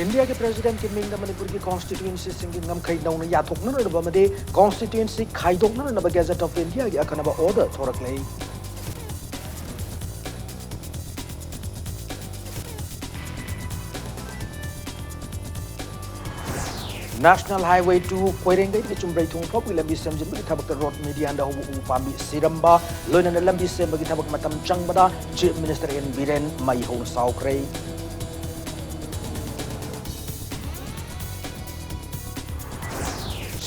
India के president की Ming Manipur की constituency singing ngam khai nong ya thokna na ba made constituency khaidokna na ba gazette of India ki akana ba order thorak lei National Highway 2 Koirengai ki chumbai thung phok lambi semjin bi thabak road media da hu upambi siramba loina na lambi sem bi thabak matam changbada chief minister en biren mai ho saukrei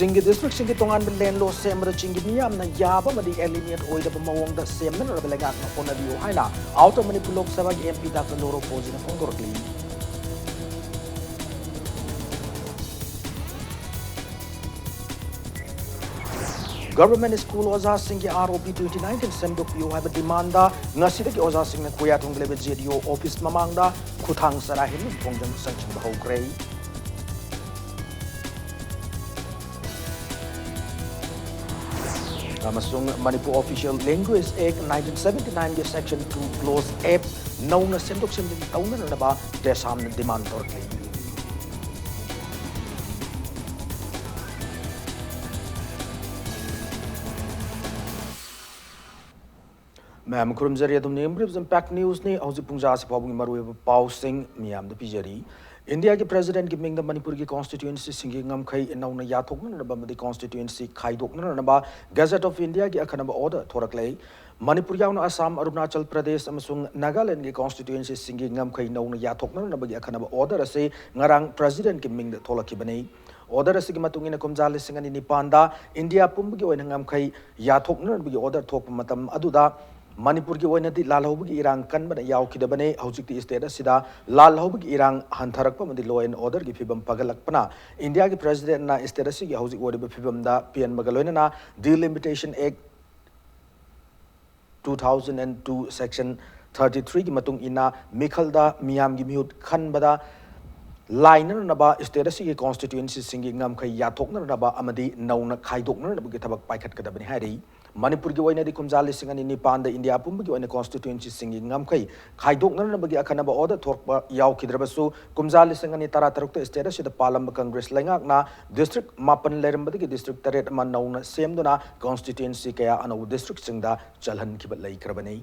Chingi district chingi tongan bilen lo semra chingi miyam na yaba madi element oida ba mawong da semna na belegak na pona biyo haina auto Manipur Lok Sabha ki MP Dr. Loro Fozi na pongorkli Government school oza singi ROP 2019 semdok biyo haiba demanda ngasida ki oza sing na kuya thong lebe JDO office mamangda kuthang sarahin pongjang sanction ba hokrai Amasung Manipur Official Language Act 1979 के Section 2 Clause F नौना सेंदोक सेंदिन तौना नबा देशाम demand तोरकली ma'am खुरमजरी अदुम नेमब्रिब्स impact news ने हौजी पुंजा से पाबुंग मरुए पाउ Singh मियाम the पिजरी India के president की Ming Manipur की constituency सिंगी ngam khai नौना याथोकना नबा मदि कॉन्स्टिट्यूएंसी खाइदोकना नबा गजट ऑफ इंडिया की अखनबा ऑर्डर थोरकलै मणिपुर यावना असम अरुणाचल प्रदेश अमसुंग नागालैंड की कॉन्स्टिट्यूएंसी सिंगी ngam khai नौना याथोकना नबा की अखनबा ऑर्डर असे ngarang प्रेसिडेंट की मिंग थोलखिबनै ऑर्डर असे की मतुंगिना कुमजाल सिंगनी निपांदा इंडिया पुंबगी ओइना ngam khai याथोकना नबा की ऑर्डर थोप मतम अदुदा Manipur ki oina di lalhaubugi irang kan bana yaukidabane hojikti state asida lalhaubugi irang hantharakpa madi law and order ki phibam pagalakpana India ki president na state asigi hojik odiba phibam da PN magaloina na delimitation act 2002 section 33 ki matung ina mikhalda miyam gi mihut khanbada Liner naba state asigi constituency singi ngam khai yathokna naba amadi nauna khaidokna naba ki thabak paikhat kadabani hari Manipur ki oina di kumjali singani nipan da India pumbu ki oina constituency singi ngam khai khaidokna naba ki akhanaba order thorpa yaw khidrabasu kumjali singani tara tarukta state asida palamba congress langak na district mapan lerambadi ki district taret man nauna semduna constituency kaya anu district singda chalhan khibat lai krabani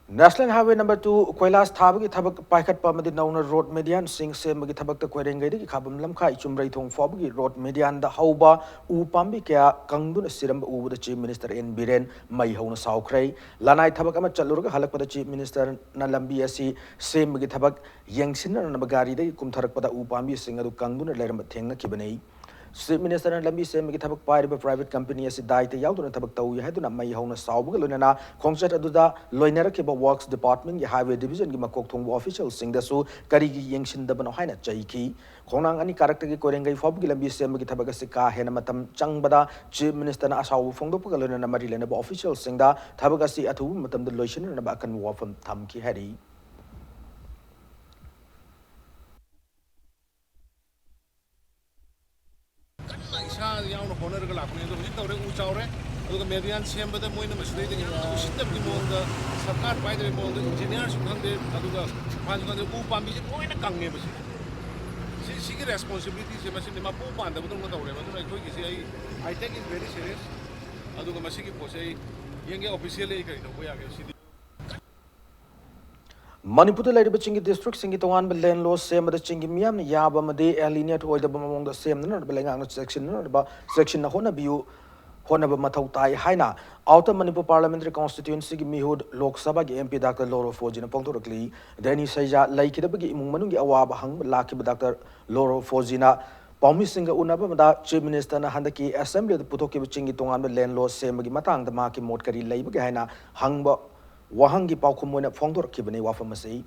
National Highway number 2 Koilas Thabagi Thabak Paikat Pamadi Nauna Road Median Sing Semagi Thabak the Koirengai Kabam Lamkai Chumrai Thong Fobagi Road Median the Hauba U Pambi Kya Kangdun Siram U the Chief Minister in Biren Mai Hona Saukrai Lanai Thabakama Chalurga Halakpa the Chief Minister Nalambi Asi Semagi Thabak Yangsin and Nabagari de Kumtarakpada U Pambi Singadu Kangdun Leram Tenga Kibane Chief Minister and Lambi Semagi Thabak Pai private company as Daita Yaudun Thabak Tau Yahaduna Mai Hona Saugaluna Concert Aduda Loinera Kiba Works Department Highway Division Gimakok Tung officials sing the su Karigi Yangshin Dabano Haina Chaiki Konang any character Korengai Fob Gilambi Semagi Tabakasika Henamatam Changbada Chief Minister Asau Fondopukaluna Marilena officials sing the Tabakasi Atu Matam the Lotion and Abakan Wafam Tamki Hari Young honor the Median Chamber, the Moina Masrating, system among the Sakat by the engineers who come there, the Upam is going to come neighbors. She responsibilities, a machine in my poop and the I take it very serious. I do the Masiki Pose, young officially, we are Manipur lady chingi district singi tongan belen lo same the chingi miam yaba made alinea to the among the same no belang section no about section na hona biu hona ba mathau tai haina outer Manipur parliamentary constituency gi mihud lok sabha gi MP Dr. Loro Fozi na pongtorokli deni saija laikidabagi imung manung gi awaba hang lakib Dr. Loro Fozi na Paumi Singa Unaba Mada Chief Minister na Handaki Assembly the Putoki chingi tongan belen lo same gi matang the maki motkari labor haina hangba Wahangi Paukumuna Fondor Kibani Wafamasi.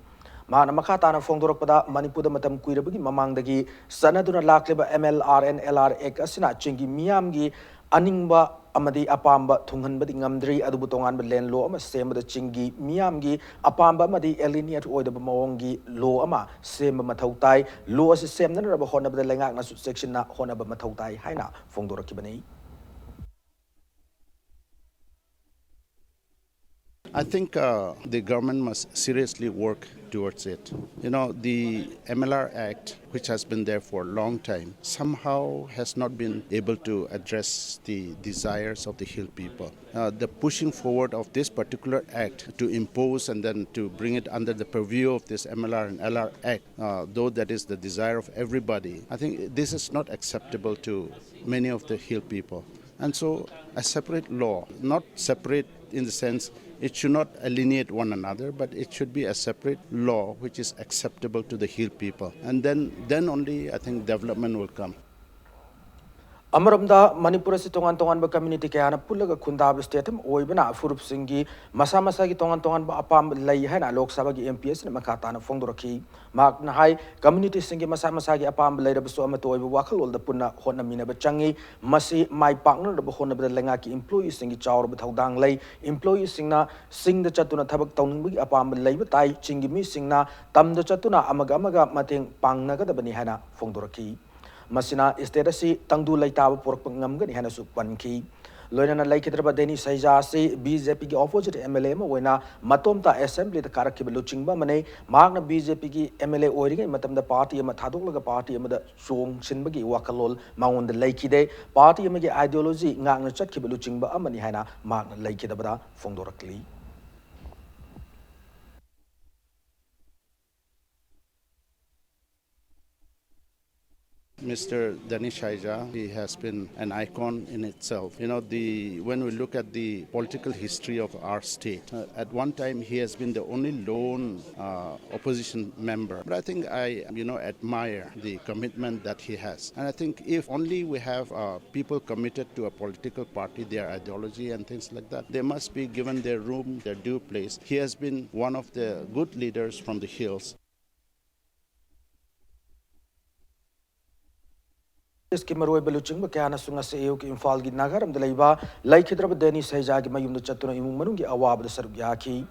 Mana Makatana Fondorpada, Manipur Matam Kuirabagi, Mamangdagi, Sanaduna Lakleba MLR and LR Ekasina, Chingi Miamgi, Aningba Amadi Apamba, Tunganbadi Ngamdri, Adubutongan Belen Lo, same the Chingi, Miamgi, Apamba Madi Elinia to Oida Maongi, Lo Ama, same Matautai, Lo as the same number of Honab the Langana section, Honaba Matautai, Haina, Fondor Kibani. I think the government must seriously work towards it. You know, the MLR Act, which has been there for a long time, somehow has not been able to address the desires of the Hill people. The pushing forward of this particular act to impose and then to bring it under the purview of this MLR and LR Act, though that is the desire of everybody, I think this is not acceptable to many of the Hill people. And so a separate law, not separate in the sense it should not alienate one another, but it should be a separate law which is acceptable to the Hill people. And then only I think development will come. Amaramda Manipur si tongan ba community kaya na pulaga khundab state oi bana furup singi masa gi tongan ba apam lai hai na lok sabha gi MPS na makata na fongdoraki mak na hai community singi masa gi apam lai ra so ama toy ba wakhal da punna honna mina ba changi masi mai partner da honna ba lenga ki employees singi chawr ba thodang lai employees singna sing da chatuna thabak tawning gi apam lai ba tai chingi mi singna tam da chatuna amaga mateng pangna ga da bani hana fongdoraki Masina isterasi tangdu laitaba pork pangam gani hana su panki loina laikidraba deni saija se BJP ki opposite MLA ma wena matomta assembly da karak ki luchingba mane magna BJP ki MLA oiringai matam da party ma thadok party ma da song sinba gi wakalol maun da laikide party ma gi ideology ngang na chat ki luchingba amani hana magna laikidaba da fongdorakli Mr. Danish Haija, he has been an icon in itself. You know, when we look at the political history of our state, at one time he has been the only lone opposition member. But I think I admire the commitment that he has. And I think if only we have people committed to a political party, their ideology and things like that, they must be given their room, their due place. He has been one of the good leaders from the hills. इसकी मरोई बलुचिंग क्या ना सुंगा से AU की इंफाल की नागरम दलाइबा लाइखिद्रब देनी सहिजा की मयुम चतुना इमुंग मनुंगी अवाब सरब याखी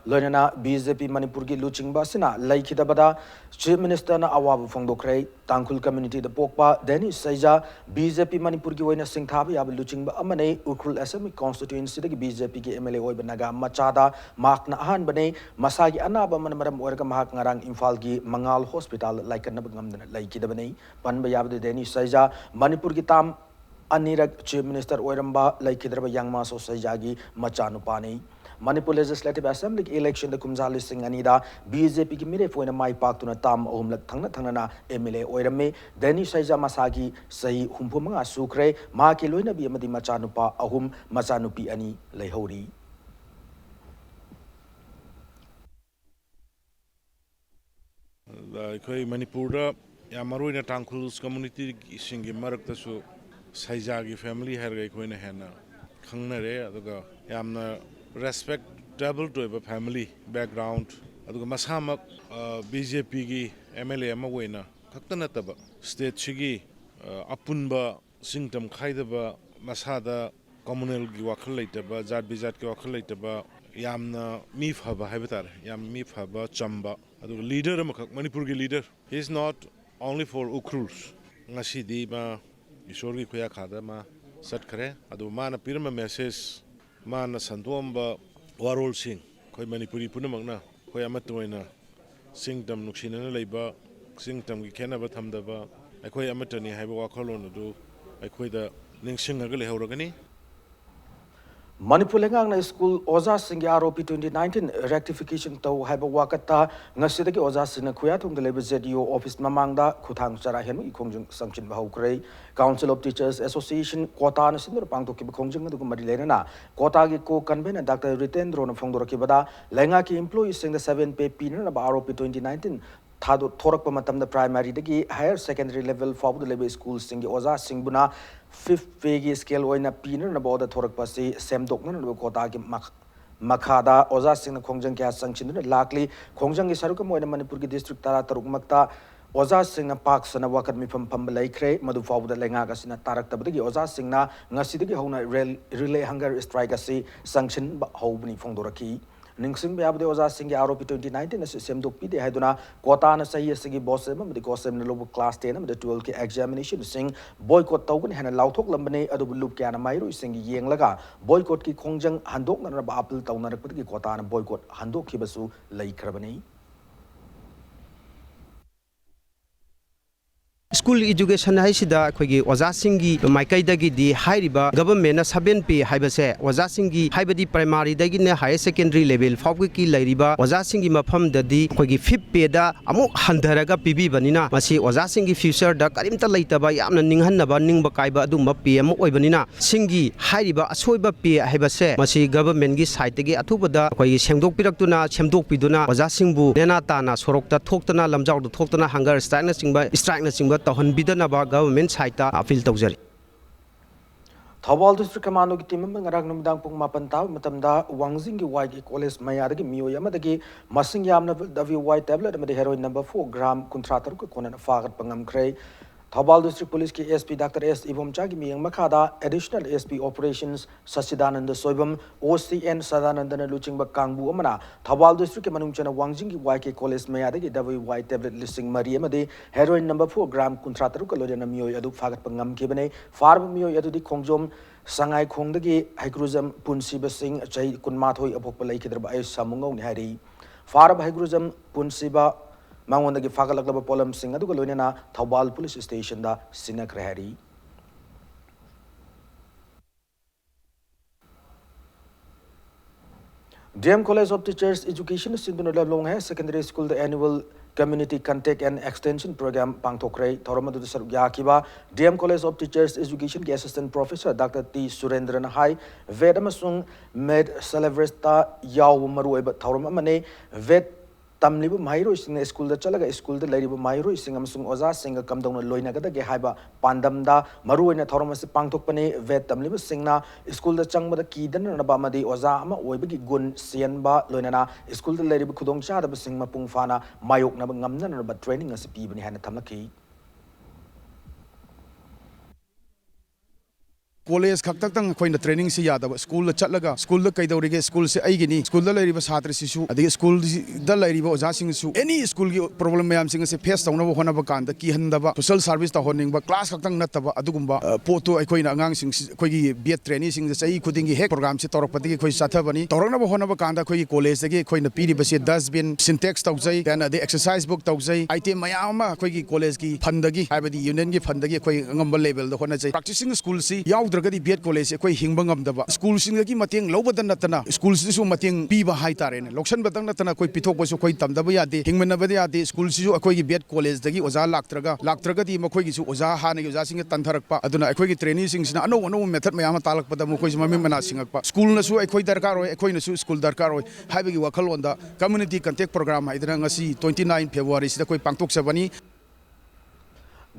लोनना BJP Manipur की लुचिंग बासिना लाइखिदबदा चीफ मिनिस्टर ना अवाब फोंदोखरे तांकुल कम्युनिटी द पोकपा देनी सहिजा BJP Manipur की वैना सिंथाब याब लुचिंग बा अमने उखरुल एसएम कॉन्स्टिट्यूएंसी की BJP की MLA ओय बनगा मचादा माकना अहान बने मसागी अनाब मन मरम ओरगा महाक ngarang इंफाल की मंगाल हॉस्पिटल लाइकन बगमदन लाइखिदबने पनब याब देनी सहिजा Manipur की ताम अनिरक चीफ मिनिस्टर ओरंबा लाइखिद्रब यांगमा सो सहिजा की मचानुपानी Manipur Legislative Assembly election the Kumzali Singh Anida BJP ki mire foina mai paktuna tam ohumlak thangna MLA oirame Deni Saija Masagi sahi humpumanga sukre ma ki loina bi amadi machanupa ahum machanupi ani leihori Koi Manipur Yamaruina Tankul's community singi maraktasu Saijagi family herga koina hena Kangnare aduga Yamna respectable to a family background. Aduga masamak BJP gi MLA ama wena kaktanataba state chigi apunba singtam khaidaba masada communal gi wakhal leitaba jat bijat gi wakhal leitaba yamna mi phaba haibatar yam mi phaba chamba aduga leader amakak Manipur gi leader. He is not only for ukrus ngasi di ma ishor gi khoya khada ma sat khare adu mana pirma message Mana Santuamba Warol Singh, Koi Manipuri Punamagna, Koi Amatoina, Sing Dam Nuxina Labor, Sing Dam Gikanaba Tamdaba, I Koi Amatani have a wakolon do, I Koi the Ningsing Agli Horogani. Manipur Lengang School Oza Singh ROP 2019 rectification to have a wakata Nasidaki Oza Sinakuyatum the Labor ZDO Office Mamanga Kutang Sarahem Ikonjung Sanction Bahokre Council of Teachers Association Kota Sinur Pangto Kikonjung Marilena Kotagi Co convener Dr. Ritendro Fondorokibada Lengaki employees sing the 7 pay penal of ROP 2019 Thado Thorak Pamatam the primary degi higher secondary level for the labor school Singi Oza Singbuna 5th pay scale oina pinner about the Thorak Pasi Sam Dokman Kotagi Makada Oza Sing the Kongjang Gas Sanction Lakli Kongjang is Sarukam in Manipur district Tara Taruk Makta Oza Sing Parks and a wakat me from Pambalay Cray, Madu for the Lengagas in a Tarak Tabadi, Oza Sing na Nasidiki Hona relay hunger strike sanction Hobni Fondoraki. ningsing be abde oza singi ROP 2019 as semdok pide haiduna kota na sahi asigi boss em amadi kosem na lobu class 10 amadi 12 ke examination sing boycott tawgun hena lauthok lambane adu lup kya na mairu singi yenglaga boycott ki khongjang handok na ba apil tawnarak pati kota na boycott handok khibasu laikhrabani School education haisida akhoi oja singi maikai dagi di hairiba government na 7 p haibase oja singi haibadi primary dagi ne higher secondary level fawgi ki lairiba oja singi mafam dadi akhoi 5th p da amuk handaraga pibi banina masi oja singi future da karimta leitaba yamna ninghanaba ningba kaiba adumba p am oibanina singi hairiba asoiba p haibase masi government gi side dagi athubada akhoi sengdok piraktuna semdok piduna oja singbu nena tana sorokta thoktana lamjaw da thoktana hunger strike na singba तहन बिदनबा government साइटा appeal तौजरी Thawal district commando ki team member ngarang numdang pung mapan taw matamda wangzing gi YG college mayada gi miyo yamadagi masing yamna WY tablet amade heroin number 4 gram kuntratar ko konan fagat pangam kray Thawal district police ki SP Dr. S Ibomcha gi miyang makada additional SP operations Sasidananda Soibam OCN Sadanandana luchingba kangbu amana Thawal district ke manungchana wangzing gi YK college mayada gi WY tablet listing mari amade heroin number 4 gram kuntratar ko lodena miyo adu fagat pangam kibane farb miyo adu di khongjom Sangai Kongdagi Haigruzam Punsiba Singh Chai Kunmathoi Apokpa Laikidraba Ay Samungong ni Hari Farab Haigruzam Punsiba Mangondagi Fagalakaba Polam Singh Aduga Loinana Thawal Police Station da Sinak Hari DM College of Teachers Education Sindunala Long hai Secondary School the annual Community Contact and Extension Program Pangthokrai Thoramadu Yakiba DM College of Teachers Education ki Assistant Professor Dr. T Surendran Hai Vedamasung Med Celebresta Yaw Marueba Thoramane Ved Tamlibu Mairo sing school the Chalaga school the Lady Mairo sing Amsung Oza sing a come down Loinagada Gehaiba Pandamda Maru in a Thoramas Pangtokpane Vet Tamlibu Singna school the Changba the Kidan and Abamadi Ozama Webigi Gun Sienba Loinana school the Lady Kudong Chada Sing Mapungfana Mayok Nabangamnan but training as a people in Hanatamaki College khaktak khoina training si yada school la chatlaga school la kaidawrige school se aigini school da lairiba satri sisu adi school da lairiba oja sing su any school gi problem mayam sing se face tawna bo hona ba kan da ki handaba social service ta honing ba class khaktak nataba adugumba poto aikoina angang sing khoi gi bet training sing se khuding gi hek program se torok pati khoi sathabani torokna bo hona ba kan da khoi college gi khoina piri ba se dustbin syntax tawjai kana the exercise book tawjai item mayam ma khoi gi college gi fandagi habadi union gi fandagi khoi ngamba level da hona jai practicing school si yaw Gadi Biet College, Koi Hingbangam daba. Schools in the Gimating, Lobadan Natana, schools is Mating, Piba Haitaren, Loxan Batanatana, Koi Pitok was Koi Tamdabayadi, Hingmanabadi, schools is Koi Biet College, the Oza Laktraga, di Makoi, Oza Hani, Uzasing Tantarakpa, Aduna, Koi training sings, no method, Mayama Talak, but the Mokoi Mamana Singapa. School Nasu, Koi Darkaro, Koi Nasu, School Darkaro, having Wakalonda, Community Contact Program, Idrangasi, 29 February, the Koi Pangtok Savani.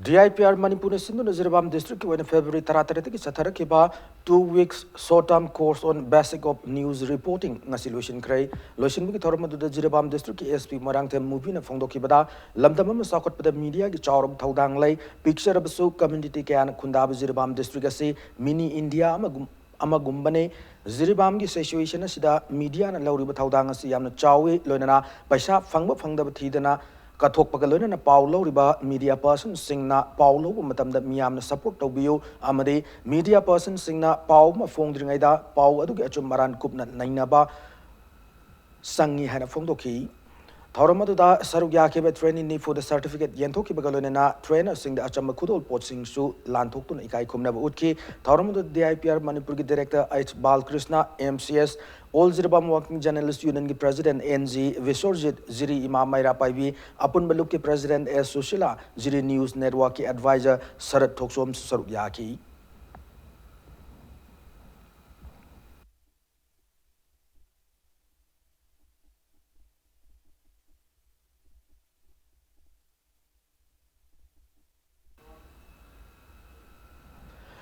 DIPR Manipur Sindhu Nazirabam district when February Taratarati Satarakiba 2 weeks short-term course on basic of news reporting ngasi lotion kray lotion bi thorma du Jirabam district SP Marangthem movie na phongdo kibada lamdam sakot pada media ki chawram thaudang lai picture of so community kan khundab Jirabam district ase mini India ama gumbane Jiribam ki situation sida media na lauriba thaudang ase yamna chawi loinana paisa phangba phangdaba thidana Kathok Pagalona na Paulo Riba media person sing na Paulo Matam the Miam support Tobio Amade media person sing na Pau Mafong Dringaida Pau Adu Maran Kupna Nainaba Sangi had a Fondoki Thoramadu da Sarugaki training for the certificate Yentoki Bagalona trainer sing the Achamakudol Pot sing Su Lantokun Ikai Kumna Utki Thoramadu DIPR Manipuri director H Bal Krishna MCS All Zirabam Working Journalist Union ki President NG Visorjit Ziri Imam Maira Paibi Apun Baluk ki President S Sushila Ziri News Network ki Advisor Sarat Thoksom Sarugyaki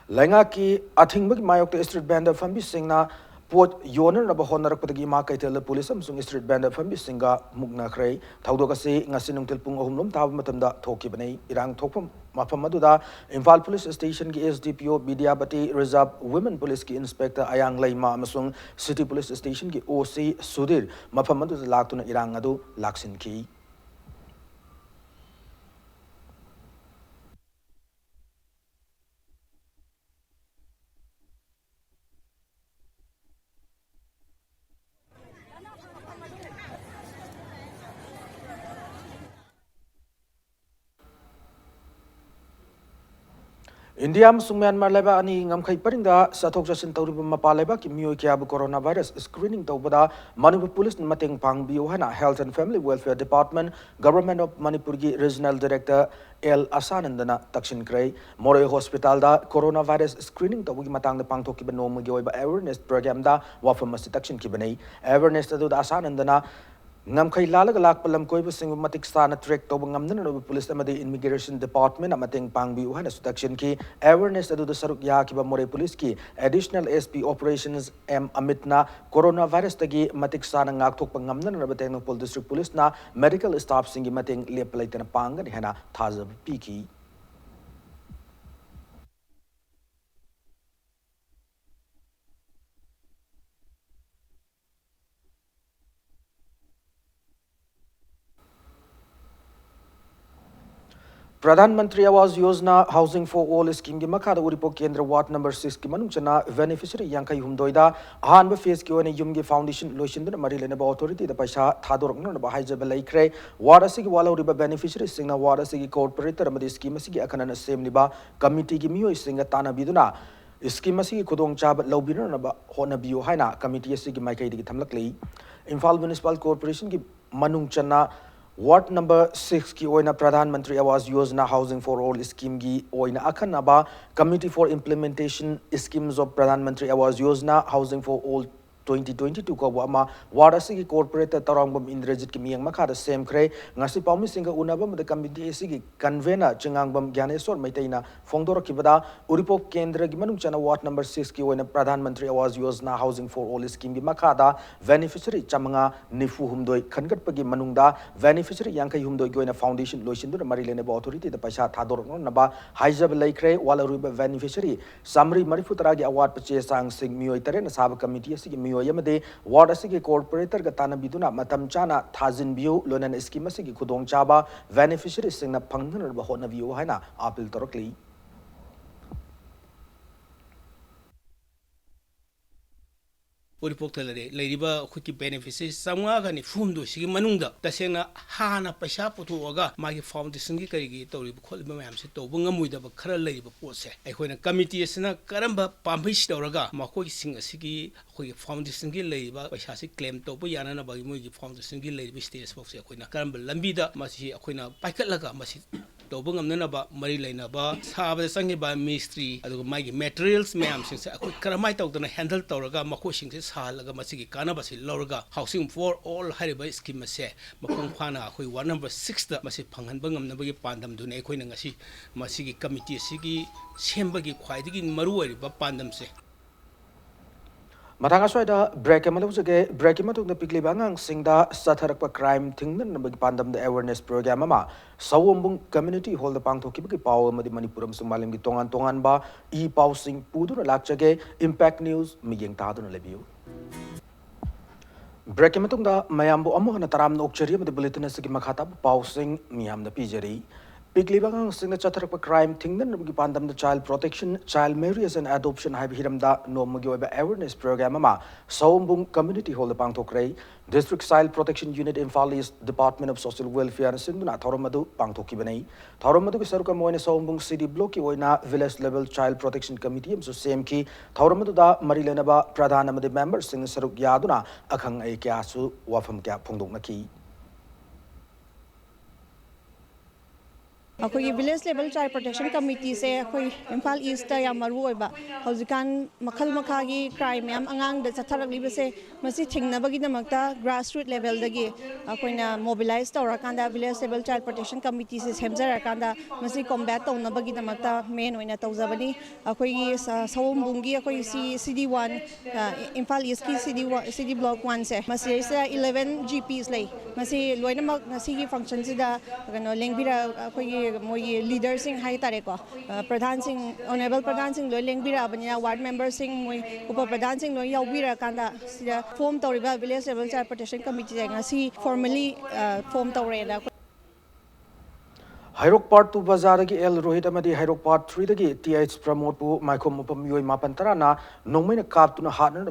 Lenga ki Athing Mayok Street Band of Fambi Singna pot yonarnaba honnarakpadagi ma kaitela police amsung street band fambi singa muknakhrai thaudokasi ngasi nungtil pung ahumlom taba matamda thokibani irang thokpam mafam aduda Imphal police station ki SDPO Bidyabati Reserve Women Police ki inspector ayang laima amasung city police station ki OC Sudir mafam aduda laktuna irang adu laksinki India amsung Myanmar leba ani ngamkhai paringa sathok jasin tawriba mapa leba ki mioi kyabu coronavirus screening tawbada Manipur police mateng pangbiu hana Health and Family Welfare Department Government of Manipur gi Regional Director L Asanandana takshin krai Moroi Hospital da coronavirus screening tawgi matang da pangthok ki no magi oiba awareness program da wafam masi takshin ki banai awareness da Asanandana Ngamkai lalaga lakpalam koi basing matik sana trek to ngamna no police amadi immigration department amateng pangbi uhana sudakshin ki awareness adu saruk ya ki ba more police ki additional SP operations M Amitna coronavirus tagi matik sana ngak thok ngamna no bateng pol district police na medical staff singi mateng leplaitena panga ni hana thaza piki Pradhan Mantri Awas Yojana Housing for All scheme ki makhada Uripok Kendra Ward number 6 ki manungchana beneficiary yankai humdoida ahanba phase ki one yum ki foundation loisinduna mari lenaba authority da paisa thadorokna ba haijaba laikre ward asigi wala uriba beneficiary singna ward asigi corporator amadi scheme asigi akanana semliba committee ki miyoi singa tana biduna scheme asigi khudong chaba lobirana ba hona biyo haina committee asigi maikai digi thamlaklei Imphal Municipal Corporation ki manungchana Ward number 6 ki oina Pradhan Mantri Awas Yojana Housing for All scheme ki oina akhanaba Committee for Implementation Schemes of Pradhan Mantri Awas Yojana Housing for All 2022 ko ama ward asigi corporate tarangbam Indrajit ki miyang makhada sem khre ngasi pawmi singa unaba mada committee asigi convener chingangbam Gyaneswar maitaina fongdor kibada Uripok Kendra gi manung chana ward number 6 ki oina Pradhan Mantri Awas Yojana Housing for All scheme gi makhada beneficiary chamanga nifu humdoi khangat pagi manungda beneficiary yankai humdoi gi oina foundation loisindu mari lene ba authority da paisa thador na ba haijab laikre wala ruba beneficiary samri marifutara gi award pache sang sing miyoi tare na sab committee asigi yamade ward asigi corporator ga tana biduna matam chana thazin biu lonan scheme asigi khudong chaba beneficiary singna phangna ba hona biu haina appeal torokli Uripok talare leiriba khutki beneficiary samga gani fumdu sigi manungda tasena hana paisa putuaga magi foundation gi karigi tori kholba mayam se to bungamuida ba khara leiriba pose aikoina committee asina karamba pambis tawraga makoi sing asigi khoi foundation gi leiriba paisa si claim to bu yana na bagi moi gi foundation gi leiriba stage box aikoina karamba lambida masi aikoina paikatlaga masi to bungamna ba mari leina ba sabada sangi ba mystery aduga magi materials mayam sing se akoi karamai tawdana handle tawraga makoi sing se salaga masigi kanabasi lorga housing for all hariba scheme se mapong phana khoi ward number 6 da masi phanghan bangam na bagi pandam dune khoi na ngasi masigi committee sigi sembagi khwaidigi maru wariba pandam se Matanga soida break amalujage break matuk na pikli bangang singda satharakpa crime thingnan na bagi pandam the awareness program ama sawombung community hall the pangthoki bagi paw amadi Manipuram sumalim gi tongan tongan ba e paw sing puduna lakchage impact news miyeng taduna lebiu Break matung da mayambu amu hana taram na okchari amadi bulletin asigi makhata paw sing miyam na pijari Pikli bangang sing na chatharakpa crime thingnan nabagi pandam the child protection, child marriage and adoption hai hiram da no magi oiba awareness program ama Saumbung community hall pangthokrai district child protection unit Imphal East Department of Social Welfare sinduna thoramadu pangthoki banai thoramadu ki saruka moine Saumbung city block ki oina village level child protection committee am so same ki thoramadu da marilena ba pradhan amadi members sing saruk yaduna akhang ai kya su wafam kya phungdok na ki ꯑꯩꯈꯣꯏꯒꯤ village level child protection ꯀꯃꯤꯇꯤꯁꯦ ꯑꯩꯈꯣꯏ Imphal east ꯌꯥꯝ ꯃꯔꯨ ꯑꯣꯏꯕ ꯍꯧꯖꯤꯛꯀꯥꯟ ꯃꯈꯜ ꯃꯈꯥꯒꯤ crime ꯃꯌꯥꯝ ꯑꯉꯥꯡꯗ ꯆꯠꯊꯔꯛꯂꯤꯕꯁꯦ ꯃꯁꯤ ꯊꯤꯡꯅꯕꯒꯤꯗꯃꯛꯇ ꯒ꯭ꯔꯥꯁ ꯔꯨꯠ ꯂꯦꯚꯦꯜꯗꯒꯤ ꯑꯩꯈꯣꯏꯅ ꯃꯣꯕꯤꯂꯥꯏꯁ ꯇꯧꯔꯀꯥꯟꯗ ꯚꯤꯂꯦꯖ ꯂꯦꯚꯦꯜ ꯆꯥꯏꯜ ꯄ꯭ꯔꯣꯇꯦꯛꯁꯟ ꯀꯃꯤꯇꯤꯁꯦ ꯁꯦꯝꯖꯔꯀꯥꯟꯗ ꯃꯁꯤ ꯀꯣꯝꯕꯦꯠ ꯇꯧꯅꯕꯒꯤꯗꯃꯛꯇ ꯃꯦꯟ ꯑꯣꯏꯅ ꯇꯧꯖꯕꯅꯤ ꯑꯩꯈꯣꯏꯒꯤ ꯁꯑꯣꯝꯕꯨꯡꯒꯤ ꯑꯩꯈꯣꯏꯒꯤ CD 1 ꯏꯝꯐꯥꯜ ꯏꯁꯀꯤ CD ꯕ꯭ꯂꯣꯛ 1ꯁꯦ ꯃꯁꯤꯗꯩꯁꯤꯗ 11 GPs ꯂꯩ ꯃꯁꯤ ꯂꯣꯏꯅꯃꯛ ꯉꯁꯤꯒꯤ ꯐꯪꯁꯟꯁꯤꯗ ꯀꯩꯅꯣ ꯂꯦꯡꯕꯤꯔ ꯑꯩꯈꯣꯏꯒꯤ ꯃꯣꯏꯒꯤ ꯂꯤꯗꯔꯁꯤꯡ ꯍꯥꯏꯇꯥꯔꯦꯀꯣ ꯄ꯭ꯔꯙꯥꯟꯁꯤꯡ ꯑꯣꯅꯦꯕꯜ ꯄ꯭ꯔꯙꯥꯟꯁꯤꯡ ꯂꯣꯏ ꯂꯦꯡꯕꯤꯔꯛꯑꯕꯅꯤꯅ ꯋꯥꯔꯗ ꯃꯦꯝꯕꯔꯁꯤꯡ ꯃꯣꯏ ꯎꯄ ꯄ꯭ꯔꯙꯥꯟꯁꯤꯡ ꯂꯣꯏ ꯌꯥꯎꯕꯤꯔꯀꯥꯟꯗ ꯁꯤꯗ ꯐꯣꯝ ꯇꯧꯔꯤꯕ ꯚꯤꯂꯦꯖ ꯂꯦꯚꯦꯜ ꯆꯥꯏꯜ ꯄ꯭ꯔꯣꯇꯦꯛꯁꯟ ꯀꯃꯤꯇꯤꯁꯦ ꯉꯁꯤ ꯐꯣꯔꯃꯦꯂꯤ ꯐꯣꯝ ꯇꯧꯔꯦꯅ Hairok Part 2 Bazaragi El Rohit Amadi Hairok Part 3 dagi TH Promote pu Maikom Upam Yoi Mapan Tarana Nongmaina Kaptuna Hatner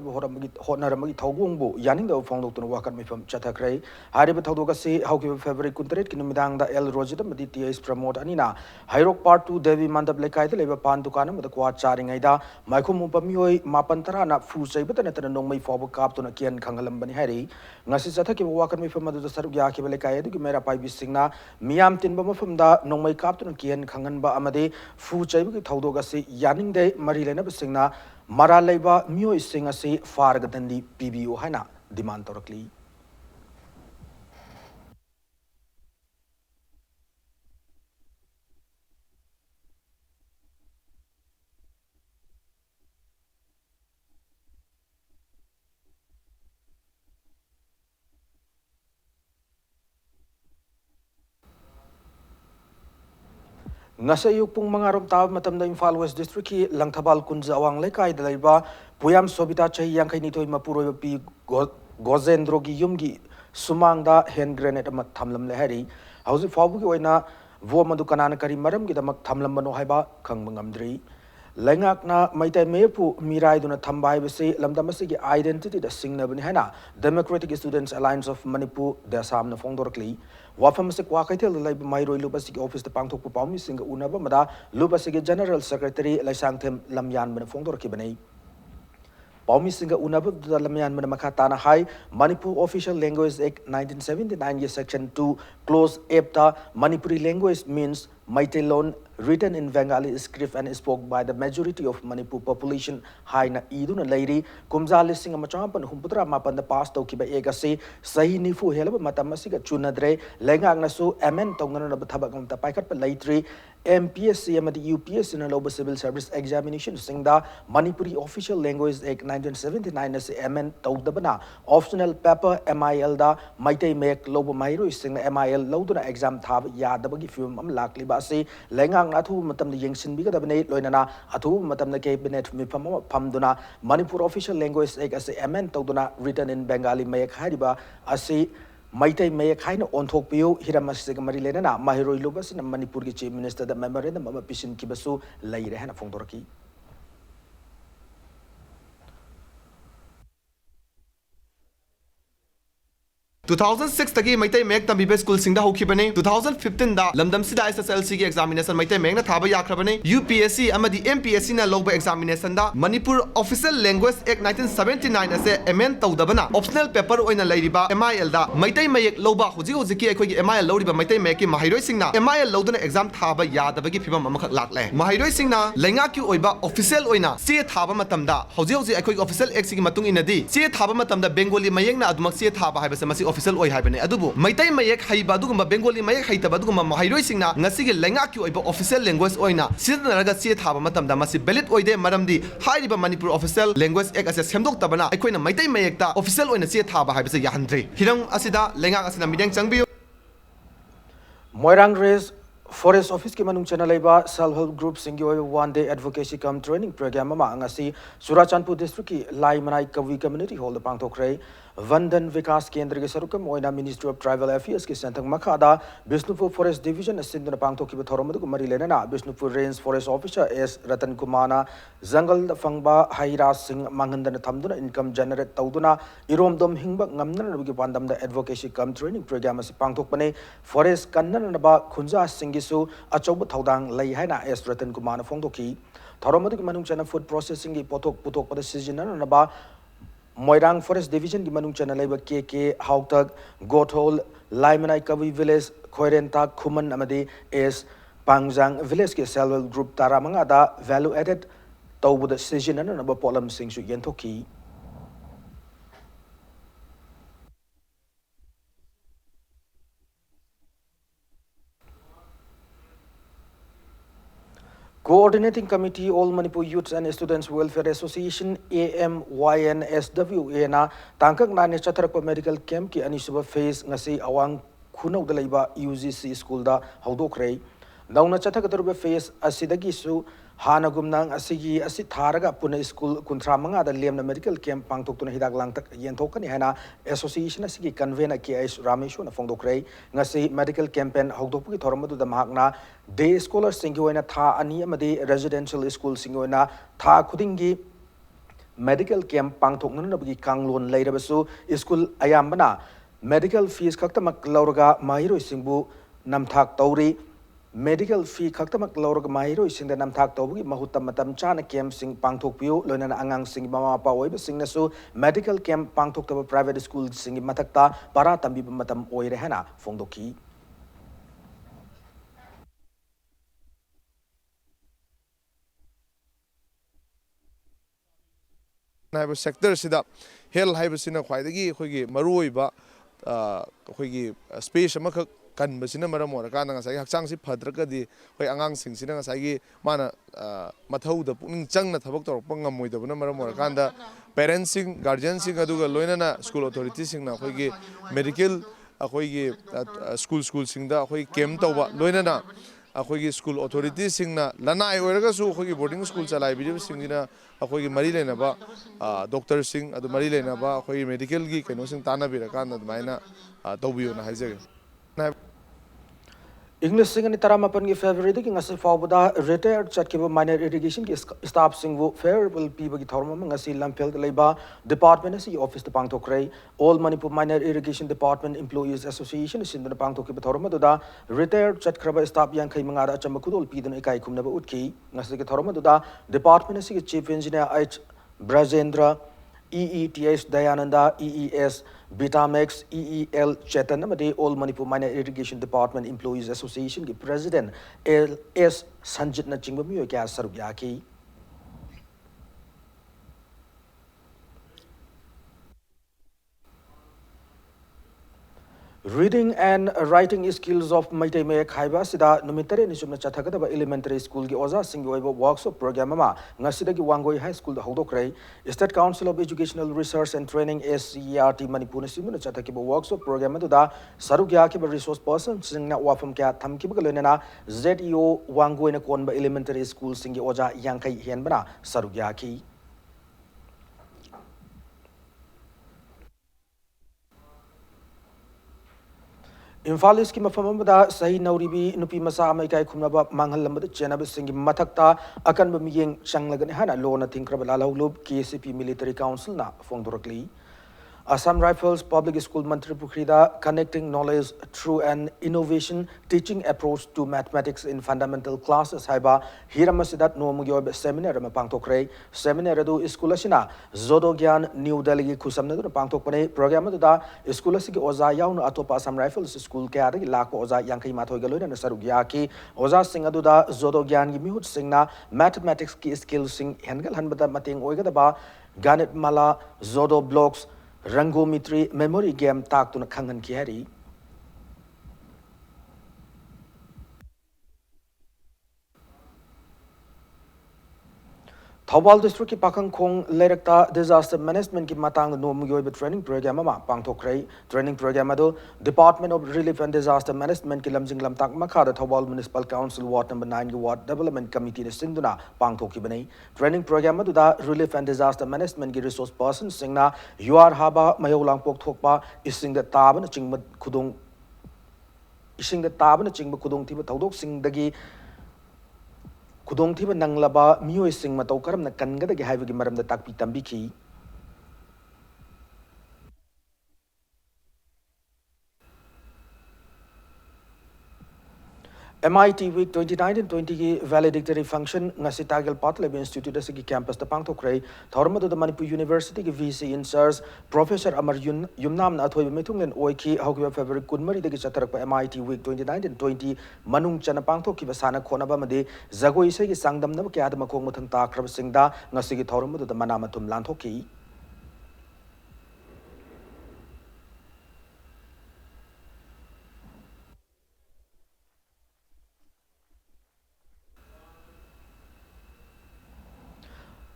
Hotnaramagi Togumbu Yaning the Fondok Wakan Mifam Chatakray Hariba Togasi Hauki February Kuntret Kinumidang the El Rosita Madi TH Promote Anina Hairok Part 2 Devi Manda Blekai the Labor Pantukana with the Quad Charing Aida Maikom Upam Yoi Mapan Tarana Fu Sabatan Nongmai Fobo Kaptuna Kian Kangalambani Hari Nasi Sataki Wakan Mifam the Sarugyaki Belekaya the Gumera Pai Bisingna Miam Tinbama from the Nongmai Kaptun Kian Kanganba Amade, Fu Chabi Taudogasi, Yaning de Marilena Singna, Maraleba, Mio Singasi, Fargatandi, PBU Hana, demand Torkli. Ngasa yuk pung mangarom taw matam da Imphal West District ki Langthabal Kunja Awang Lekai da laiba Puyam Sobita Chahi Yangkai Nitoi Mapuro pi Gozendro gi yum gi sumang da hand grenade amat thamlam lehari hausi fabu ki oina vo madu kanana kari maram gi damak thamlam bano haiba khang mangamdri Lengak na maitai mepu mirai duna thambai bese lamdamasi ki identity da singna bani hana Democratic Students Alliance of Manipur da samna fongdorkli Wafam se kwakaitel lai mairoi lubasi ki office da pangthok pu pawmi singa unaba mada lubasi ki General Secretary Laisang Them Lamyan bani fongdorki bani Pawmi singa unaba da Lamyan bani makatana hai Manipur Official Language Act 1979 ye section 2 clause 8 ta Manipuri language means Maite Lon written in Bengali script and spoke by the majority of Manipur population high na iduna lady kumza listing amachampan humputra mapan the past to kiba egasi sahi nifu helaba matamasiga chunadre lengang nasu amen tongana na bathabak ta paikat pa laitri MPSC amadi UPSC na loba civil service examination singda Manipuri Official Language Act 1979 na si amen tawdabana optional paper MIL da Maite mek loba mairo singna MIL loduna exam thab yadabagi film am lakli ba si lengang Athu Matam the Yangsin Biga the Benate Loinana, Athu Matam the Cabinet Mipam Pamduna, Manipur Official Language Egg as a Amen Toduna written in Bengali Mayak Hariba, as a Maite Mayak Hino on Tokyo, Hiramasig Marilena, Mahiro Lubas and Manipur Chief Minister, the memorandum of Pishin Kibasu, Laire Hana Fondorki. 2006 तकी मैते make तंबीबे school सिंगदा होखिबने 2015 दा लमदम सिदा SSLC की examination मैते make ना थाबा याखरबने UPSC अमदी MPSC ना लोगबे examination दा Manipur official language act 1979 असे एमेन तौदबना ऑप्शनल पेपर ओइना लैरिबा MIL दा मैते मेक लोबा हुजि हुजि की अखोगी MIL लौरिबा मैते मेक की महाइरोय सिंगना MIL लौदना एग्जाम थाबा यादबगी फिबम अमखक लाकले महाइरोय सिंगना लेंगा की ओइबा ऑफिशियल ओइना से थाबा मतमदा हुजि हुजि अखोगी ऑफिशियल एक्ट की मतुंग इनदी से थाबा मतमदा बेंगोली मयेंगना अदमक से थाबा हाइबसे मसी ऑफिशियल ओइ हाइबने अदुबु मैतै मयेक हाइबा दुगुम बेंगोली मयेक हाइतबा दुगुम महाइरोय सिंगना ngasiगी लेंगा की ओइबा ऑफिशियल लैंग्वेज ओइना सिदनरगा से थाबा मतमदा मसी बेलिट ओइदे मरमदी हाइरिबा मणिपुर ऑफिशियल लैंग्वेज एक्ट असे सेमदोक्तबना अखोइना मैतै मयेकता ऑफिशियल ओइना से थाबा हाइबसे याहनद्रे हिरंग असिदा लेंगा असिना मिदेंग चंगबियो Moirang Race Forest Office ki manung channel laiba self-help group singi one day advocacy cum training program ama ngasi Surachandpur district ki Lai Manai Kavi community hall the pangthokre Vandan Vikas Kendra ki sarukam oina Ministry of Tribal Affairs ki sentang makhada Bishnupur Forest Division asinduna pangthokki thoramadu mari lenana Bishnupur Range Forest Officer S Ratan Kumana Zangal Fangba Haira Singh Mangandana thamduna income generate tawduna iromdom hingba ngamnana ki pandam the advocacy cum training program as pangthokpane forest kannana ba khunja singisu achobu thaudang lai haina S Ratan Kumana phongdoki thoramadu ki manung chana food processing ki pothok puthok pada seasonana ba Moirang Forest Division ki manung chana laiba KK Hautag Gothol Laimanai Kavi Village Khoirenta Khuman amadi is Pangjang Village ki self-help group taramanga da value added tawbud sizinanaba polam singsu yentoki. Coordinating Committee All Manipur Youths and Students Welfare Association AMYNSWA na tangkak na ni chatharakpa medical camp ki anisuba phase ngasi awang khunau da leiba UGC school da haudokre nauna chathakataruba phase asidagi su hanagumnang asigi asi tharaga puna school kunthra manga da lemna medical camp pangtoktuna hidak langtak yenthokani hana association asigi convener ki ais rameshu na fongdokre ngasi medical campaign haudokpu ki thoramadu da mahakna day scholar singi oina tha ani amadi residential school singi oina tha khudingi medical camp pangthoknanabagi kanglon leirabasu school ayambana medical fees khaktamak lauraga mahiroi singbu namthak tauri medical fee khaktamak lauraga mahiroi singda namthak tawbugi mahutta matam chana camp sing pangthokpiu loinana angang sing mama pa oiba singnasu medical camp pangthoktaba private school sing mathakta para tambi matam oire hana fongdoki नाइब sector सिदा health हाइबसिना ख्वाइदगी अखोगी मरुओइबा अखोगी space अमख कनबसिना मरम ओरकाना ngसाई हक्चांग सि फद्रकदी होय आंगांग सिंगसिना ngसाई माना मथौदा पुनिंग चंगना थबक तोरप ngमोइदबना मरम ओरकांदा पेरेंट्स सिंग गार्जियन सिंग अदुगा लोइनाना स्कूल अथॉरिटी सिंगना अखोगी मेडिकल अखोगी स्कूल सिंगदा अखोगी केम तौबा लोइनाना अखोगी स्कूल अथॉरिटी सिंगना लनाई ओरगसु अखोगी बोर्डिंग स्कूल चलाइबिब सिंगिना अखोगी मरी लेनबा डॉक्टर सिंग अदु मरी लेनबा अखोगी मेडिकल की कनो सिंग तानाबिरकान अदमाइना तौबियोना हाइजगे English sing ni taramapan ki February ki ngasi fawbada retired chatkiba minor irrigation ki staff singbu farewell piba ki thorma ngasi lampel leiba department si office de pangtokrai all Manipur minor irrigation department employees association sindana pangtok ki thorma da retired chatkraba staff yang khai mangara achamba kudol pidun ikai khumna ba utki ngasi ki thorma da department si chief engineer H Brajendra EETS Dayananda EES Bitamex EEL Chetan amadi All Manipur Minor Irrigation Department Employees Association ki President LS Sanjit na chingba miyo kya sarugyaki Reading and writing skills of Maitai Maya Khaiba Sida Numitare Nishum Chathakataba Elementary School Gi Oza Singoiba workshop program ama Ngasida Gi Wangoi High School the Hodokrai State Council of Educational Research and Training SCERT Manipur Simuna Chatakiba workshop program da Sarugyaki resource person Singna Wafam Kya Thamkiba Lenana ZEO Wangoi na Konba Elementary School Singi Oza Yankai Hienbana Sarugyaki Imphal East ki mafam amada sahi nauribi nupi masa ama ikai khumnaba manghal lambada chenaba singi mathakta akanba miyeng changlagani hana lona thinkraba lalawlub KCP Military Council na fongdorakli Assam Rifles Public School Mantri Pukrida connecting knowledge through an innovation teaching approach to mathematics in fundamental classes haiba hiramasidat nomugyob seminar ma pangtokre seminar adu school asina zodogyan New Delhi ki khusamna du pangtokpane program adu da school asigi oza yauna atopa Assam Rifles school ke adagi lak oza yankai mathoi galoina sarugya ki oza sing adu da zodogyan gi mihut singna mathematics ki skill sing hengal hanbada mating oigada ba ganit mala zodo blocks Rangometry memory game tak tu nak kangen kiari. Thawal district ki pakang khong lerekta disaster management ki matang no muyoiba training program ama pangthokrai training program ado Department of Relief and Disaster Management ki lamjing lamtak makha da Thawal Municipal Council Ward number 9 ki Ward Development Committee ne sinduna pangthokki banai training program ado da Relief and Disaster Management ki resource person singna yuar haba mayolang pok thokpa ising da taban chingma khudong ising da taban chingma khudong thiba thodok sing dagi Kudong thiba nanglaba miyo sing matau karam na kangada gi haiba gi maram da takpi tambiki MIT Week 2019-20 की valedictory function ngasi Tagel Pat Lab Institute asigi campus ta pangthokre thormadu da Manipur University ki VC in charge Professor Amar Yumnam na athoi methunglen oiki haukiba February 12 dagi chatarak MIT Week 2019-20 manung chana pangthok ki basana khona ba made zagoi se ki sangdam na kya da makong muthang ta khrab singda ngasi ki thormadu da manamatum lanthoki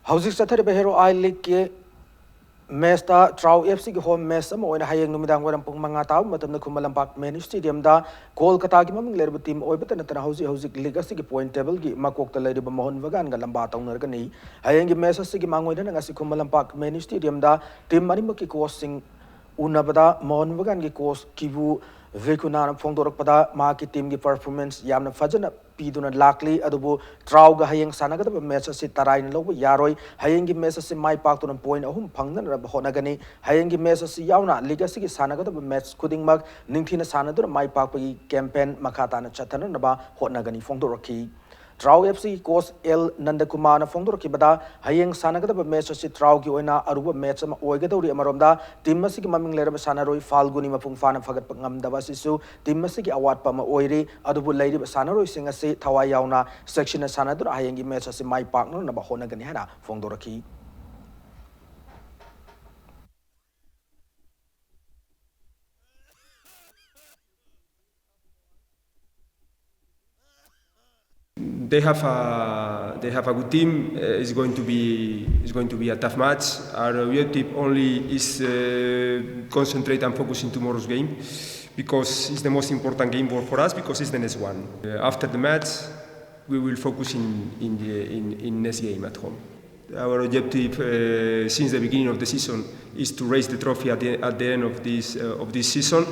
Houses Saturday Behero I League ke Mesta Trau FC ki home match ama oina hayeng numidang waram pung mga tao matam na Kumalampak Mini Stadium da Kolkata ki maming lerba team oibata na tana housi league asigi point table ki makok ta lerba mohon wagan ga lamba taw nar gani hayeng ki match asigi mangoy na ngasi Kumalampak Mini Stadium da team manimo ki coaching unabada mohon wagan ki coach kibu Vekuna Fongdorok pada ma ki team ki performance yamna fajana piduna lakli adubu Trau ga hayeng sanaga da match asi tarai na lobo yaroi hayeng ki match asi mai pak tunan point ahum phangnan ra hona gani hayeng ki match asi yauna liga si ki sanaga da match kuding mag ningthina sanadura mai pak gi campaign makata na chathana na ba hona gani Fongdorok ki Trau FC coach L Nandakumar na Fongdor ki bada hayeng sanagada ba match asi Trau ki oina aruba match ama oigadori amaromda team asi ki maming leraba sanaroi Falguni mapung fana phagat pangam daba sisu team asi ki award pa ma oiri adubu leiri ba sanaroi sing asi thawai yauna section na sanadur hayeng ki match asi mai pak no na ba hona gani hana Fongdor ki They have a good team. It's going to be a tough match. Our objective only is concentrate and focus in tomorrow's game because it's the most important game for us because it's the next one. After the match, we will focus in next game at home. Our objective since the beginning of the season is to raise the trophy at the end of this season.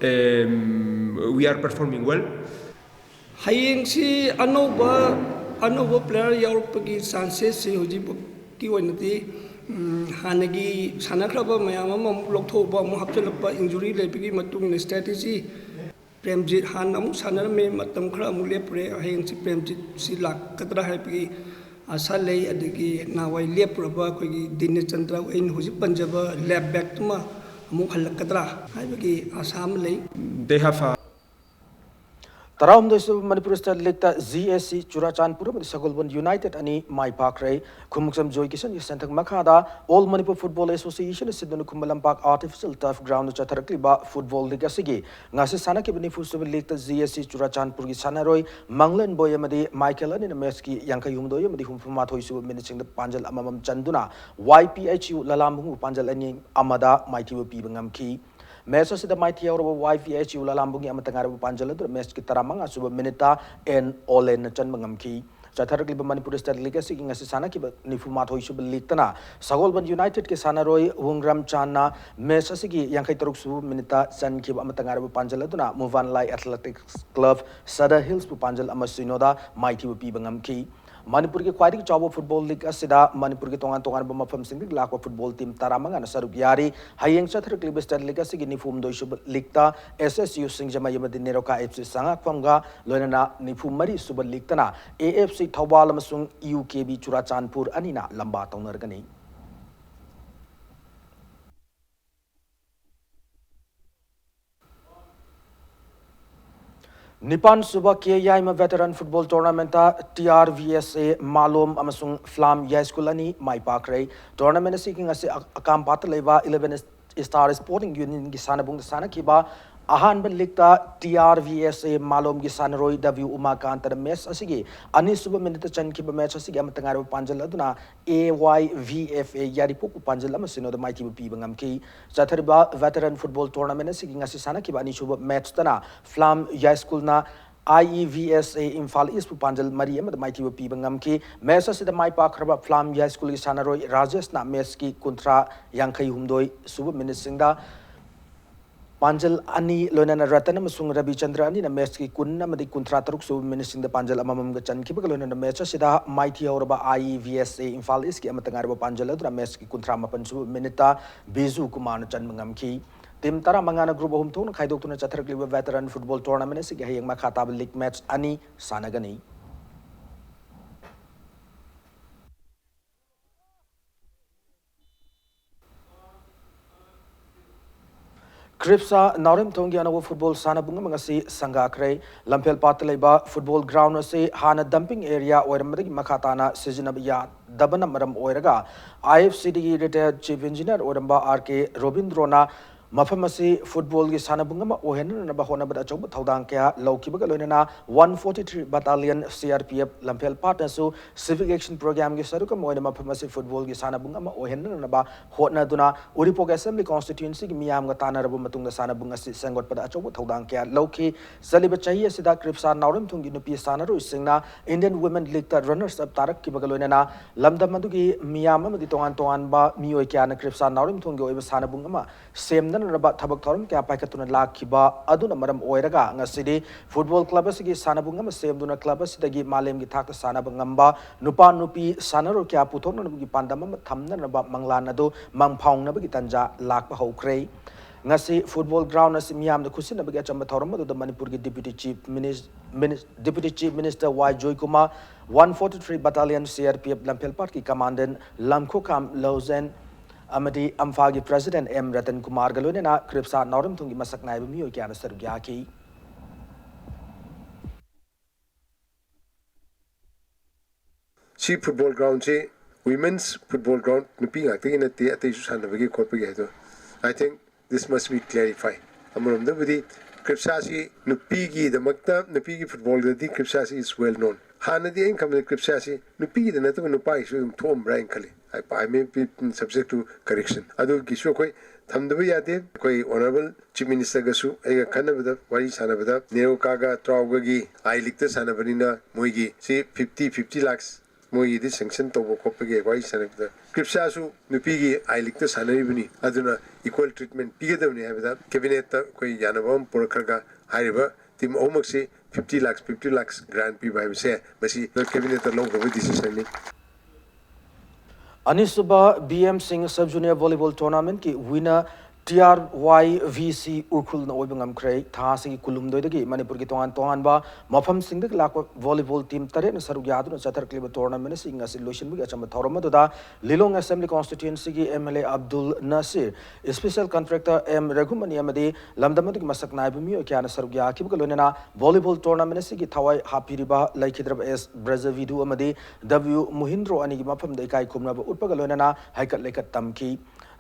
We are performing well. Hayeng si anova player yaurpagi chances si hojib ki oinati hanagi sanakraba mayam ama lokthoba mu hapchalapa injury lebigi matung ni strategy Premjit han amu sanarame matam khra amu lepre hayeng si Premjit si lakatra haipagi asa lei adigi nawai lepraba khogi Dinechandra in hojib panjaba left back tuma amu halakatra haibagi asam lei. They have Taram dosu Manipur State League ta ZSC Churachandpur में Sagolban United ani mai pakre khumuksam joy kisan sentak makhada All Manipur Football Association sidun Kumalampak Artificial Turf Ground chatharakli ba football league asigi ngasi sana ke bani futsal league ta ZSC Churachandpur ki sanaroi Manglan boy amadi Michael ani match ki yankai humdoi amadi humfuma thoisu minaching da panjal amamam chanduna YPHU lalambu panjal ani amada mighty pi bangam ki Match asi da mighty or YPHU lalambungi amatangar panjal da match ki taramanga suba minita and Olen chan bangam ki Chatharakli Manipur State League asigi ngasi sana ki nifuma thoisu league tana Sagolban United ke sanaroi Hungram Channa match asigi yankai taruk su minita chan ki amatangar panjal duna Muvanlai Athletics Club Sada Hills pu panjal amasinoda mighty pi bangam ki Manipur ke kwari ki chawo football league asida Manipur ke tongan mafam singri lakwa football team taramanga na saruk yari hayeng Chatharakli State League asigi nifum doisu league ta SSU Singjama yamadi Neroka FC sanga kwamga loinana nifum mari suba league tana AFC Thawbal amasung UKB Churachandpur anina lamba tawnargani Nipan Suba K Yaima Veteran Football Tournament TRVSA Malom Amasung Flam Yai School ani Mai Pakre Tournament seeking as Akam Pataleva 11 Star Sporting Union Gisanabung Sana Kiba Ahan Belikta TRVSA Malom Gisanroi W Umakanta Mess Asigi Ani Suba Minita Chan Kiba Match Asigi Amatangar Panjaladuna AYVFA Yaripuku Panjalama Sino the Mighty Pibangam Ki Zatariba Veteran Football Tournament seeking as Sana Kiba Ani Suba Match Tana Flam Yai School na IEVSA Imphal East Panjal Mariam the Mighty Pibangam Ki Mesa the Mai Park Flam Yai School Sanaroi Rajesh na Meski Kuntra Yankai Humdoi Suba Minisinda Panjal ani loinana Ratana Masung Rabi Chandra ani na match ki kunna madi kuntra taruk su minising the Panjal amamam gachan ki loinana match sida mighty orba IEVSA Imphal East ki amatangar ba Panjal adra match ki kuntra mapan su minita Bezu Kumar chan mangam ki team तरा मंगाना group अहम थोन खाइदोक्तुना चथरकलिबा veteran football tournament से हयेंग मखा ताब league match अनि सानगनी क्रिप्सा नाउरेम थोंगी Anav football सानबुंग Mangsi संगाखरे लंफेल पात लेबा फुटबॉल ग्राउंड से हाना डंपिंग एरिया ओरमदगी मखाताना सिजनब या दबन मरम ओरगा आईएफसीडी रिटायर्ड चीफ इंजीनियर ओरंबा आरके रोबिंद्रोना मफम फुटबॉल की सानबुंग ओहन होनबद अचौब थौदांग क्या लौकिबग लोइनना 143 बटालियन सीआरपीएफ लंफेल पाटनसु सिविक एक्शन प्रोग्राम की सरुकम ओइन मफम फुटबॉल की सानबुंग ओहन होटना उरीपोक असेंबली कॉन्स्टिट्यूंसी की मियाम तानरब मतुंग सानबुंग सेंगोटपद अचौब थौदांग क्या लौकी चलिब चाही असिदा क्रिप्सा नाउरम थुंगी नुपी सानरुइसिंगना इंडियन वुमेन लीग ता रनर्स अप तारक किबग लोइनना लमदम अदुगी मियाम अमदी तोंगान तोंगानबा मियोय क्या क्रिप्सा नाउरम थुंगी ओइब सानबुंग सेमन थबक थौरम क्या पाइखतुना लाखिबा अदुना मरम ओइरगा ngасidi फुटबॉल क्लब असगी सानबुंग अम सेमदुना क्लब असदगी मालेम की थाक सानब ngamba नुपा नुपी सानरो क्या पुथोनबगी पांदम अम थमनबा मंगलान अदु मंगफाउंगनबगी तंजा लाखबा हौख्रे ngasi फुटबॉल ग्राउंड असि मियाम द खुसिनबगी अचम थौरम अदु मणिपुर की डिप्टी चीफ मिनिस्टर वाई जोय कुमार 143 बटालियन सीआरपीएफ लंफेल पार्ट की कमांडेंट लमखो काम लौजेन अमदी अम्फागी प्रेसिडेंट एम रतन कुमार गलोनेना क्रिप्सा नौरम थुंगी मसक नाइब मियो क्या सरुग्या की सी फुटबॉल ग्राउंड से women's football ground nupi ngakte na te ate su sanabagi khotpagi hado I think this must be clarified amorom da budi kripsa si nupi gi damakta nupi gi football da di kripsa si is well known hanadi en kam kripsa si nupi gi da na to nupai su thom brain khali I may be subject to correction adu gisho koi thamdaba yade koi honorable chief minister gasu ega khanabada wari sanabada neo kaga trawga gi I likta sanabanina moigi si 50 lakhs मोई दि sanction तोबो खोपगे Y सनबदा क्रिप्सासु नुपीगी आई लिक तो सानरिबनी अदुना equal treatment पिगदबनी हैबदा cabinet ता कोई यानबम पुरखरगा हारिबा टीम ओमक्से 50 lakhs ग्रांट पी बाइबसे मसी कैबिनेट ता लौगबो डिसीजन नि अनिसुबा BM Singh sub junior volleyball tournament की विनर TRYVC उर्खुल नोइबंगम क्रे थासी कुलुमदोइदगी मणिपुर की तोंगान मफम सिंगदक लाक वॉलीबॉल टीम तरेन सरुग यादुन चथरक्लिब टूर्नामेंट सिंग असि लोइसनबगी अचम थौरमदुदा लिलोंग असेंबली कॉन्स्टिट्यूएंसी की MLA Abdul Nasir special contractor M Raghumani अमदी लमदमदगी मसक नाइबमी क्यान सरुग याखिबग लोनेना वॉलीबॉल टूर्नामेंट सिगी थवाई हापिरिबा लैखिद्रब एस ब्रजविदु अमदी W मुहिंद्रो अनि की मफम दैकाई खुमनब उटपग लोनेना हाइकट लेकट तमकी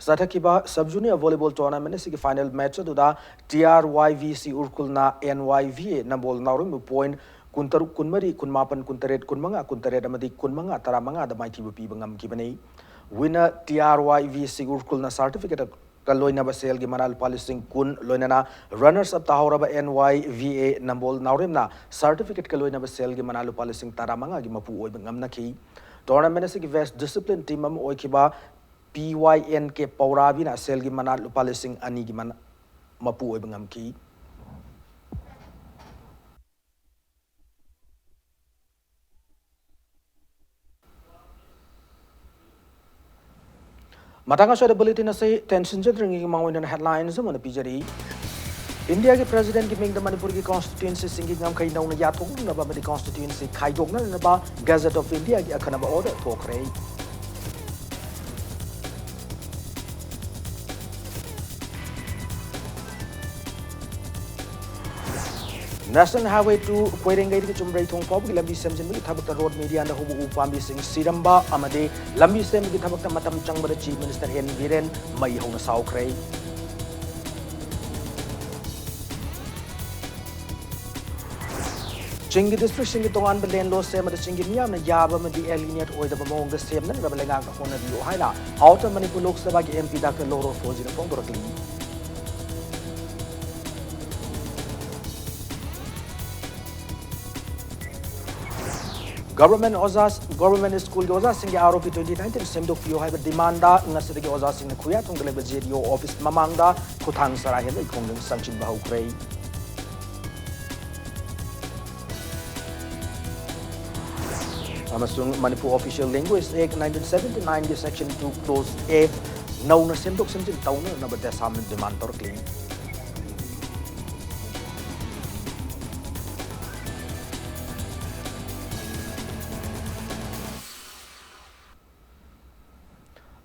सथकिबा सब जूनियर वॉलीबॉल टूर्नामेंट से फाइनल मैच अदुदा TRYVC उर्कुलना NYVA नंबोल नाउरम पॉइंट कुंतरु कुनमरी कुनमापन कुंतरेट कुनमंगा कुंतरेट अमदी कुनमंगा तरामंगा द माइथि पीब ngam विनर TRYVC उर्कुलना सर्टिफिकेट कलोइनब सेल की मना लुपा लिसिंग कुन लोइनना रनर्स अप ताहौरब NYVA नंबोल नाउरमना सर्टिफिकेट कलोइनब सेल की मना लुपा लिसिंग तरामंगा की मपु ओइब ngamnaki टूर्नामेंट से वेस्ट डिसिप्लिन टीम अम ओइखिबा PYN के पौराबीना सेल की मना लुपा लिसिंग अनि की मना मपु ओइब ngamki मतंगा शोद बुलेटिन से टेंशन जद्रिंग की मांगोइन हेडलाइंस मन पिजरी इंडिया के प्रेसिडेंट की मिंग मणिपुर की कॉन्स्टिट्यूएंसी सिंगी ngam kai नौन याथोंगनबा मदि कॉन्स्टिट्यूएंसी खाइदोगनबा गैजेट ऑफ इंडिया की अखनबा ऑर्डर थोखरे National Highway 2 Koirengai की चुमरई थोंग फाउब की लंबी सेमजिन की थबक रोड मीडिया न होबु उपामी सिंह सिरंबा अमदे लंबी सेम की थबक मतम चंगबद चीफ मिनिस्टर एन वीरेन मई होना साउखरे चिंगी डिस्ट्रिक्ट सिंह तोंगान बलेन लो सेम द चिंगी मियाम न याब अमदि एलिनियट ओइदब मोंग सेम न रबलेंगा होना दियो हाइला आउटर मणिपुर लोक सभा की MP डॉक्टर लोरो फोजी न फोंदोरकली Government school Oza Singh ROP 2019 Semdok Pio have demanda Nasiki Oza Singh Kuya Tungle GDO office Mamanga Kutang Sarahe Kong Sanchin Bahu Gray. Amasung Manipur Official Language Act 1979 Section 2 Clause F नौना सेमदोक सेमजिन तौना नबदे सामने demand तौरक्ली